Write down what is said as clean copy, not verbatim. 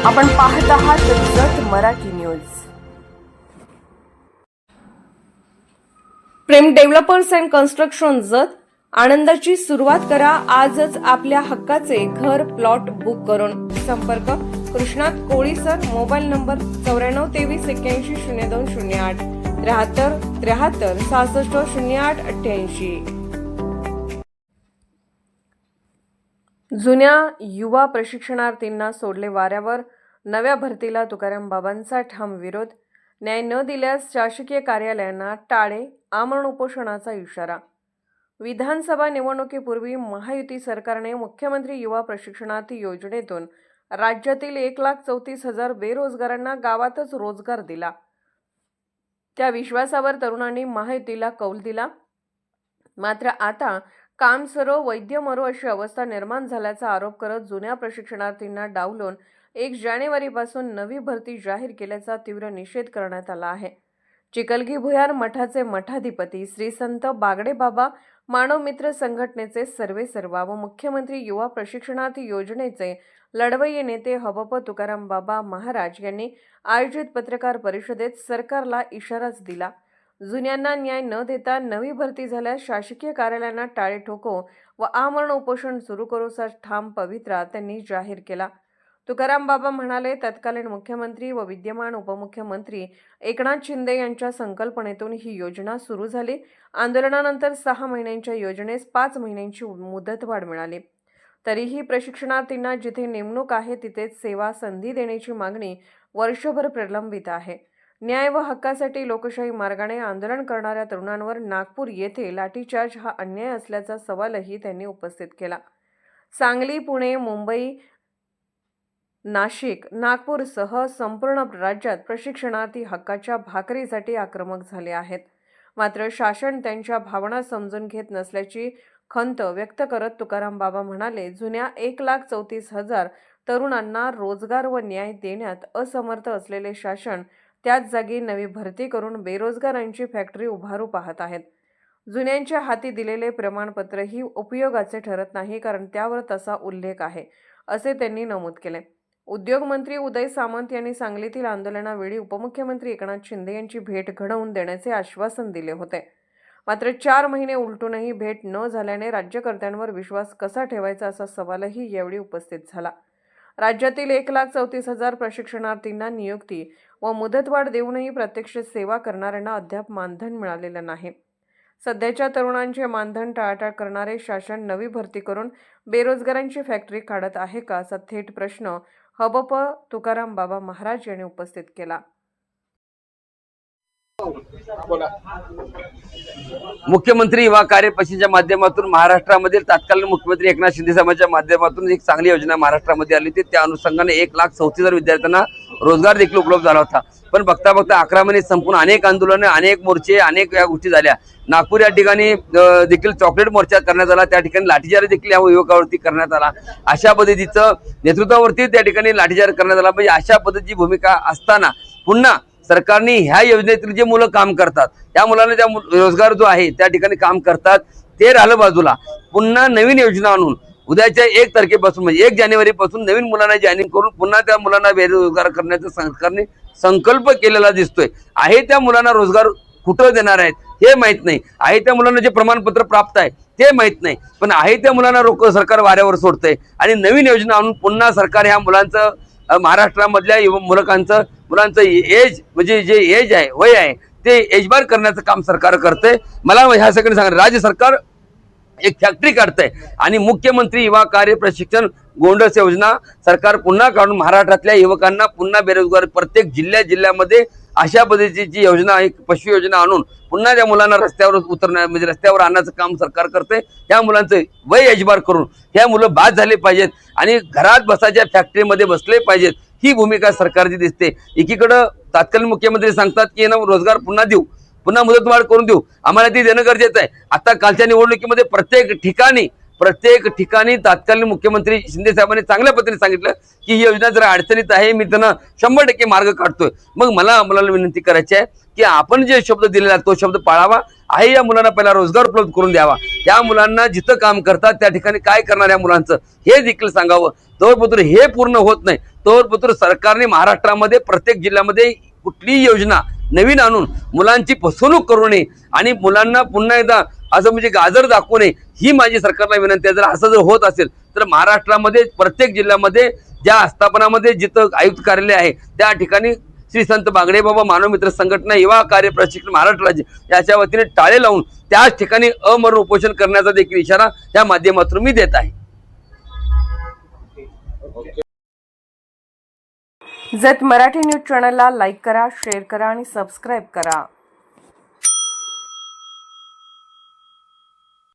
आपण पाहत आहात जत Marathi news. Prem developers and construction जत आनंदाची सुरुवात करा आजच आपल्या हक्काचे घर प्लॉट बुक करून। संपर्क कृष्णात कोळी सर, मोबाईल नंबर 9423810208 73 63 66 08 88। जुन्या युवा प्रशिक्षणार्थींना सोडले वाऱ्यावर, नव्या भरतीला तुकाराम बाबांचा ठाम विरोध। न्याय न दिल्यास शासकीय कार्यालयांना टाळे, आमरण उपोषणाचा इशारा। विधानसभा निवडणुकीपूर्वी महायुती सरकारने मुख्यमंत्री युवा प्रशिक्षणार्थी योजनेतून राज्यातील 1,34,000 बेरोजगारांना गावातच रोजगार दिला। त्या विश्वासावर तरुणांनी महायुतीला कौल दिला। मात्र आता काम सरो वैद्य मरो अशी अवस्था निर्माण झाल्याचा आरोप करत जुन्या प्रशिक्षणार्थींना डावलून 1 जानेवारीपासून नवी भरती जाहीर केल्याचा तीव्र निषेध करण्यात आला आहे। चिखलगी भुयार मठाचे मठाधिपती श्री संत बागडे बाबा, मानव मित्र संघटनेचे सर्वेसर्वा व मुख्यमंत्री युवा प्रशिक्षणार्थी योजनेचे लढवय्ये नेते हबप तुकाराम बाबा महाराज यांनी आयोजित पत्रकार परिषदेत सरकारला इशाराच दिला। जुन्यांना न्याय न देता नवी भरती झाल्यास शासकीय कार्यालयांना टाळे ठोको व आमरण उपोषण सुरू करूचा ठाम पवित्रा त्यांनी जाहीर केला। तुकाराम बाबा म्हणाले, तत्कालीन मुख्यमंत्री व विद्यमान उपमुख्यमंत्री एकनाथ शिंदे यांच्या संकल्पनेतून ही योजना सुरू झाली। आंदोलनानंतर 6 महिन्यांच्या योजनेस 5 महिन्यांची मुदतवाढ मिळाली। तरीही प्रशिक्षणार्थींना जिथे नेमणूक आहे तिथेच सेवा संधी देण्याची मागणी वर्षभर प्रलंबित आहे। न्याय व हक्कासाठी लोकशाही मार्गाने आंदोलन करणाऱ्या तरुणांवर नागपूर येथे लाठीचार्ज हा अन्याय असल्याचा सवालही त्यांनी उपस्थित केला। सांगली, पुणे, मुंबई, नाशिक, नागपूरसह संपूर्ण राज्यात प्रशिक्षणार्थी हक्काच्या भाकरीसाठी आक्रमक झाले आहेत। मात्र शासन त्यांच्या भावना समजून घेत नसल्याची खंत व्यक्त करत तुकाराम बाबा म्हणाले, जुन्या 1,34,000 तरुणांना रोजगार व न्याय देण्यात असमर्थ असलेले शासन त्याच जागी नवी भरती करून बेरोजगारांची फॅक्टरी उभारू पाहत आहेत। जुन्यांच्या हाती दिलेले प्रमाणपत्रही उपयोगाचे ठरत नाही, कारण त्यावर तसा उल्लेख आहे, असे त्यांनी नमूद केले। उद्योग मंत्री उदय सामंत यांनी सांगलीतील आंदोलनावेळी उपमुख्यमंत्री एकनाथ शिंदे यांची भेट घडवून देण्याचे आश्वासन दिले होते। मात्र 4 महिने उलटूनही भेट न झाल्याने राज्यकर्त्यांवर विश्वास कसा ठेवायचा असा सवालही यावेळी उपस्थित झाला। राज्यातील 1,34,000 प्रशिक्षणार्थींना नियुक्ती व मुदतवाढ देऊनही प्रत्यक्ष सेवा करणाऱ्यांना अद्याप मानधन मिळालेलं नाही। सध्याच्या तरुणांचे मानधन टाळाटाळ करणारे शासन नवी भरती करून बेरोजगारांची फॅक्टरी काढत आहे का, असा थेट प्रश्न हबप तुकाराम बाबा महाराज यांनी उपस्थित केला। मुख्यमंत्री युवा कार्य परिषदेच्या माध्यमातून महाराष्ट्रामधील तत्कालीन मुख्यमंत्री एकनाथ शिंदे साहेबांच्या माध्यमातून एक चांगली योजना महाराष्ट्रामध्ये आली होती। त्या अनुषंगाने 1,34,000 विद्यार्थ्यांना रोजगार देखील उपलब्ध झाला होता। पण बघता बघता 11 महिने संपून अनेक आंदोलने, अनेक मोर्चे, अनेक या गोष्टी झाल्या। नागपूर या ठिकाणी देखील चॉकलेट मोर्चा करण्यात आला, त्या ठिकाणी लाठीचार्ज देखील या युवकावरती करण्यात आला। अशा पद्धतीचं नेतृत्वावरती त्या ठिकाणी लाठीचार्ज करण्यात आला। म्हणजे अशा पद्धतीची भूमिका असताना पुन्हा सरकारने ह्या योजनेतील जे मुलं काम करतात, त्या मुलांना त्या रोजगार जो आहे त्या ठिकाणी काम करतात ते राहिलं बाजूला, पुन्हा नवीन योजना आणून उद्याच्या 1 तारखेपासून म्हणजे 1 जानेवारीपासून नवीन मुलांना जॉईनिंग करून पुन्हा त्या मुलांना बेरोजगार करण्याचा सरकारने संकल्प केलेला दिसतोय। आहे त्या मुलांना रोजगार कुठं देणार आहेत हे माहित नाही, आहे त्या मुलांना जे प्रमाणपत्र प्राप्त आहे ते माहित नाही, पण आहे त्या मुलांना सरकार वाऱ्यावर सोडतंय आणि नवीन योजना आणून पुन्हा सरकार ह्या मुलांचं महाराष्ट्रामधल्या मुलांचं एज म्हणजे जे एज आहे, वय आहे, ते एजबार करण्याचं काम सरकार करतंय। मला ह्या सगळ्यांनी सांगा, राज्य सरकार एक फॅक्टरी काढतंय आणि मुख्यमंत्री युवा कार्य प्रशिक्षण गोंडस योजना सरकार पुन्हा काढून महाराष्ट्रातल्या युवकांना पुन्हा बेरोजगार प्रत्येक जिल्ह्यामध्ये अशा पद्धतीची योजना, एक पशु योजना आणून पुन्हा त्या मुलांना रस्त्यावर म्हणजे रस्त्यावर आणण्याचं काम सरकार करते। त्या मुलांचं वय एजबार करून ह्या मुलं बाद झाले पाहिजेत आणि घरात बसायच्या फॅक्टरीमध्ये बसले पाहिजेत, ही भूमिका सरकारची दिसते। एकीकडं तत्कालीन मुख्यमंत्री सांगतात की रोजगार पुन्हा देऊ, पुन्हा मुदतवाढ करून देऊ, आम्हाला ती देणं गरजेचं आहे। आता कालच्या निवडणुकीमध्ये प्रत्येक ठिकाणी तत्कालीन मुख्यमंत्री शिंदे साहेबांनी चांगल्या पद्धतीने सांगितलं की ही योजना जरा अडचणीत आहे, मी त्यांना 100% मार्ग काढतोय। मग मला विनंती करायची आहे की आपण जे शब्द दिलेला तो शब्द पाळावा, आहे या मुलांना पहिला रोजगार उपलब्ध करून द्यावा, त्या मुलांना जिथं काम करतात त्या ठिकाणी काय करणार या मुलांचं हे देखील सांगावं। तोपर्यंत हे पूर्ण होत नाही तोरपत्र सरकारने महाराष्ट्रामध्ये प्रत्येक जिल्ह्यामध्ये कुठलीही योजना नवीन आणून मुलांची फसवणूक करू नये आणि मुलांना पुन्हा एकदा असं म्हणजे गाजर दाखवू नये, ही माझी सरकारला विनंती आहे. जर असं जर होत असेल तर महाराष्ट्रामध्ये प्रत्येक जिल्ह्यामध्ये ज्या आस्थापनामध्ये जिथं आयुक्त कार्यालय आहे त्या ठिकाणी श्री संत बागडे बाबा मानव मित्र संघटना युवा कार्य प्रशिक्षण महाराष्ट्र राज्य याच्या वतीने टाळे लावून त्याच ठिकाणी अमरण उपोषण करण्याचा देखील इशारा या माध्यमातून मी देत आहे. जत मराठी न्यूज चॅनलला लाईक करा, शेअर करा आणि सबस्क्राईब करा.